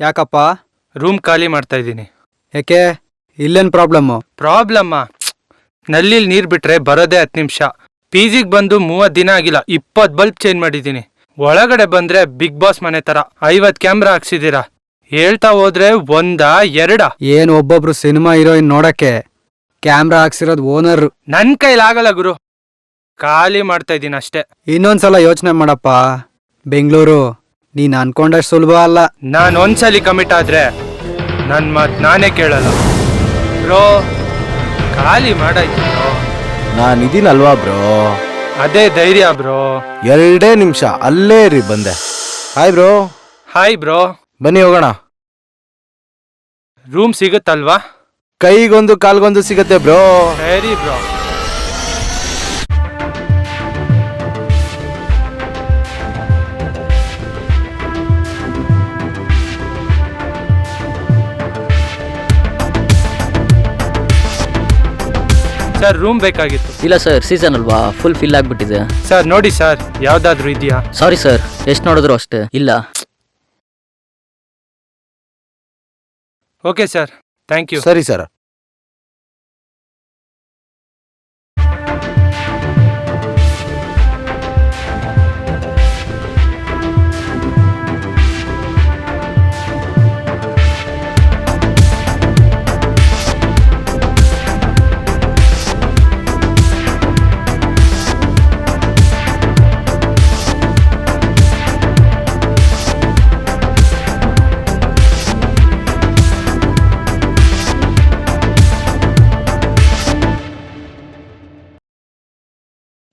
ಯಾಕಪ್ಪ? ರೂಮ್ ಖಾಲಿ ಮಾಡ್ತಾ ಇದ್ದೀನಿ. ಯಾಕೆ? ಇಲ್ಲೇನು ಪ್ರಾಬ್ಲಮ್ಮ? ನಲ್ಲಿಲ್ ನೀರ್ ಬಿಟ್ರೆ ಬರೋದೇ 10 ನಿಮಿಷ. ಪಿಜಿಗೆ ಬಂದು 30 ದಿನ ಆಗಿಲ್ಲ, 20 ಬಲ್ಬ್ ಚೇಂಜ್ ಮಾಡಿದ್ದೀನಿ. ಒಳಗಡೆ ಬಂದ್ರೆ ಬಿಗ್ ಬಾಸ್ ಮನೆ ತರ 50 ಕ್ಯಾಮ್ರಾ ಹಾಕ್ಸಿದೀರಾ. ಹೇಳ್ತಾ ಹೋದ್ರೆ 1 2 ಏನು ಒಬ್ಬೊಬ್ರು ಸಿನಿಮಾ ಹೀರೋಯಿನ್ ನೋಡಕ್ಕೆ ಕ್ಯಾಮ್ರಾ ಹಾಕ್ಸಿರೋದು ಓನರ್. ನನ್ ಕೈಲಾಗಲ್ಲ ಗುರು, ಖಾಲಿ ಮಾಡ್ತಾ ಇದ್ದೀನಿ ಅಷ್ಟೇ. ಇನ್ನೊಂದ್ಸಲ ಯೋಚನೆ ಮಾಡಪ್ಪ. ಬೆಂಗಳೂರು ನೀನ್ ಅನ್ಕೊಂಡಷ್ಟು ಸುಲಭ ಅಲ್ಲ. ನಾನು ಒಂದ್ಸಲಿ ಕಮಿಟ್ ಆದ್ರೆ ನನ್ ಮಾತ್ ನಾನೇ ಕೇಳಲ್ಲ ಬ್ರೋ. ಖಾಲಿ ಮಾಡಾಯ್ತು ಬ್ರೋ. ನಾನಿದ್ದೀನಲ್ವಾ ಬ್ರೋ? ಅದೇ ಧೈರ್ಯ ಬ್ರೋ. 2 ನಿಮಿಷ ಅಲ್ಲೇ ಇರಿ, ಬಂದೆ. Hi bro. Hi bro. ಬನ್ನಿ ಹೋಗೋಣ. ರೂಮ್ ಸಿಗುತ್ತಲ್ವಾ? ಕೈಗೊಂದು ಕಾಲ್ಗೊಂದು ಸಿಗತ್ತೆ ಬ್ರೋ. ಸರಿ ಬ್ರೋ. ಸರ್ ರೂಮ್ ಬೇಕಾಗಿತ್ತು. ಇಲ್ಲ ಸರ್, ಸೀಸನ್ ಅಲ್ವಾ, ಫುಲ್ ಫಿಲ್ ಆಗ್ಬಿಟ್ಟಿದೆ. ಸರ್ ನೋಡಿ ಸರ್, ಯಾವ್ದಾದ್ರು ಇದೆಯಾ? ಸಾರಿ ಸರ್, ಎಷ್ಟು ನೋಡಿದ್ರು ಅಷ್ಟೇ, ಇಲ್ಲ. Okay sir, thank you. ಸರಿ ಸರ್.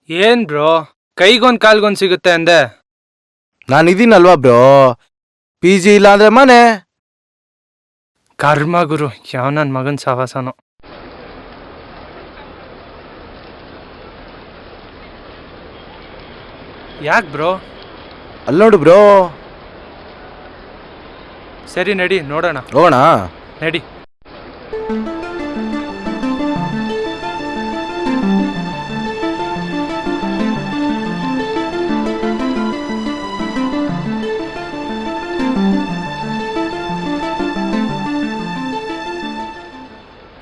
ಏನ್ ಬ್ರೋ, ಕೈಗೊಂದ್ ಕಾಲ್ಗೊಂದ್ ಸಿಗುತ್ತೆ ಅಂದೆ. ನಾನಿದ್ದೀನಲ್ವಾ ಬ್ರೋ? PG ಇಲ್ಲ ಅಂದ್ರೆ ಮನೆ. ಕರ್ಮ ಗುರು, ಯಾವ ನನ್ ಮಗನ್ ಸವಾಸನೋ. ಯಾಕ್ ಬ್ರೋ? ಅಲ್ಲಿ ನೋಡು ಬ್ರೋ. ಸರಿ ನಡಿ, ನೋಡೋಣ. ಹೋಗೋಣ. ನಡಿ.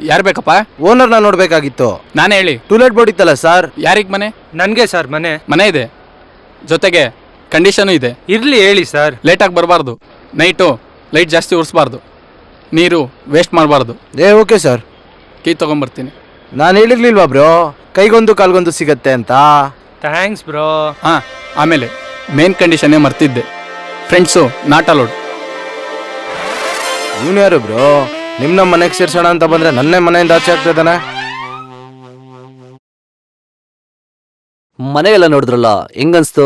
ಯಾರು ಬೇಕಪ್ಪ? ಓನರ್ನ ನೋಡ್ಬೇಕಾಗಿತ್ತು. ನಾನು ಹೇಳಿ. ಟೂಲೆಟ್ ಬೋರ್ಡ್ ಇತ್ತಲ್ಲ ಸರ್? ಯಾರಿಗೆ ಮನೆ? ನನ್ಗೆ ಸರ್ ಮನೆ. ಮನೆ ಇದೆ, ಜೊತೆಗೆ ಕಂಡೀಷನು ಇದೆ. ಇರ್ಲಿ ಹೇಳಿ ಸರ್. ಲೇಟಾಗಿ ಬರಬಾರ್ದು, ನೈಟು ಲೈಟ್ ಜಾಸ್ತಿ ಉರಿಸ್ಬಾರ್ದು, ನೀರು ವೇಸ್ಟ್ ಮಾಡಬಾರ್ದು. Okay sir. ಕೀ ತೊಗೊಂಬರ್ತೀನಿ. ನಾನು ಹೇಳಿರ್ಲಿಲ್ವಾ ಬ್ರೋ, ಕೈಗೊಂದು ಕಾಲ್ಗೊಂದು ಸಿಗತ್ತೆ ಅಂತ? Thanks bro. ಹಾಂ, ಆಮೇಲೆ ಮೇನ್ ಕಂಡೀಷನ್ನೇ ಮರ್ತಿದ್ದೆ, ಫ್ರೆಂಡ್ಸು ನಾಟ್ ಅಲೋಡ್. ಇವನು ಯಾರು ಬ್ರೋ? ನಿಮ್ಮ ಮನೆಗೆ ಸೇರ್ಸೋಣ ಅಂತ ಬಂದ್ರೆ ನನ್ನೇ ಮನೆಯಿಂದ ಆಚೆ ಆಗ್ತಿದ್ದಾನೆ. ಮನೆಗೆಲ್ಲ ನೋಡಿದ್ರಲ್ಲ, ಹೆಂಗನ್ಸ್ತು?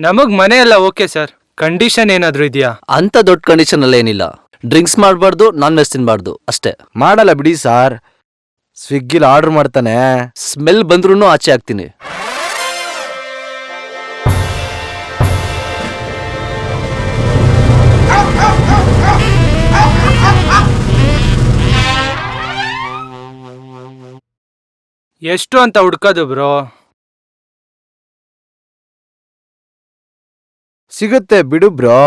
ನಮಗ್ ಮನೆ ಎಲ್ಲ ಓಕೆ ಸರ್. ಕಂಡೀಷನ್ ಏನಾದ್ರು ಇದೆಯಾ? ಅಂತ ದೊಡ್ಡ ಕಂಡೀಷನ್ ಅಲ್ಲ ಏನಿಲ್ಲ. ಡ್ರಿಂಕ್ಸ್ ಮಾಡಬಾರ್ದು, ನಾನ್ ವೆಜ್ ತಿನ್ಬಾರ್ದು ಅಷ್ಟೇ. ಮಾಡಲ್ಲ ಬಿಡಿ ಸಾರ್, ಸ್ವಿಗ್ಗಿಲಿ ಆರ್ಡರ್ ಮಾಡ್ತಾನೆ. ಸ್ಮೆಲ್ ಬಂದ್ರೂ ಆಚೆ ಆಗ್ತೀನಿ. ಎಷ್ಟು ಅಂತ ಹುಡ್ಕೋದು ಬ್ರೋ? ಸಿಗುತ್ತೆ ಬಿಡು ಬ್ರೋ.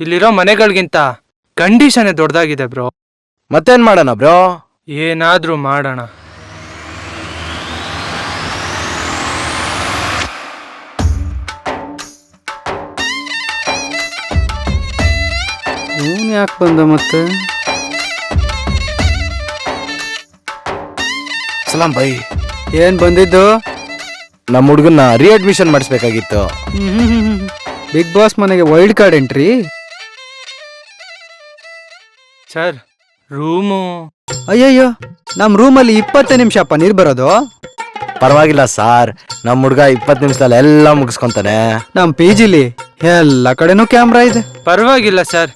ಇಲ್ಲಿರೋ ಮನೆಗಳಿಗಿಂತ ಕಂಡೀಷನ್ ದೊಡ್ಡದಾಗಿದೆ ಬ್ರೋ. ಮತ್ತೇನ್ ಮಾಡೋಣ ಬ್ರೋ? ಏನಾದ್ರೂ ಮಾಡೋಣ. ಇವನು ಯಾಕೆ ಬಂದ ಮತ್ತೆ? ಸಲಾಂ ಬೈ. ಏನ್ ಬಂದಿದ್ದು? ನಮ್ಮ ಹುಡುಗನ್ನ ರಿಅಡ್ಮಿಷನ್ ಮಾಡಿಸ್ಬೇಕಾಗಿತ್ತು. ಬಿಗ್ ಬಾಸ್ ಮನೆಗೆ wild card entry? Sir room? ಅಯ್ಯಯ್ಯೋ, ನಮ್ ರೂಮಲ್ಲಿ 20 ನಿಮಿಷಪ್ಪ ನೀರ್ ಬರೋದು. ಪರವಾಗಿಲ್ಲ ಸಾರ್, ನಮ್ಮ ಹುಡುಗ 20 ನಿಮಿಷದಲ್ಲಿ ಎಲ್ಲ ಮುಗಿಸ್ಕೊಂತಾನೆ. ನಮ್ PGಲಿ ಎಲ್ಲ ಕಡೆನೂ ಕ್ಯಾಮ್ರಾ ಇದೆ. ಪರವಾಗಿಲ್ಲ ಸರ್,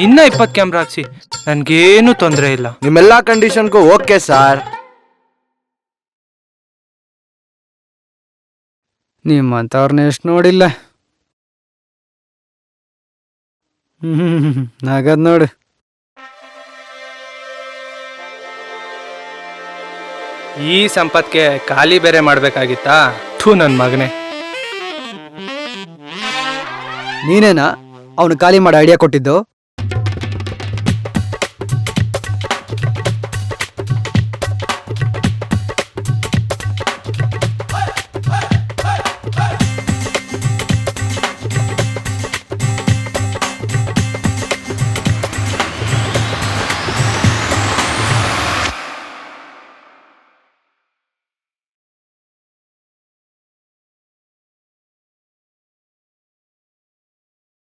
ಇನ್ನ 20 ಕ್ಯಾಮ್ರಾ ಹಾಕ್ಸಿ, ನನ್ಗೇನು ತೊಂದರೆ ಇಲ್ಲ. ನಿಮ್ಮೆಲ್ಲಾ ಕಂಡೀಷನ್ಗೂ ಓಕೆ ಸಾರ್. ನಿಮ್ಮಂತವ್ರನ್ನ ಎಷ್ಟು ನೋಡಿಲ್ಲ. ನಗದ್ ನೋಡು. ಈ ಸಂಪತ್ಗೆ ಖಾಲಿ ಬೇರೆ ಮಾಡ್ಬೇಕಾಗಿತ್ತಾ? ಥೂ ನನ್ ಮಗನೇ. ನೀನೇನಾ ಅವನು ಖಾಲಿ ಮಾಡಿ ಐಡಿಯಾ ಕೊಟ್ಟಿದ್ದು?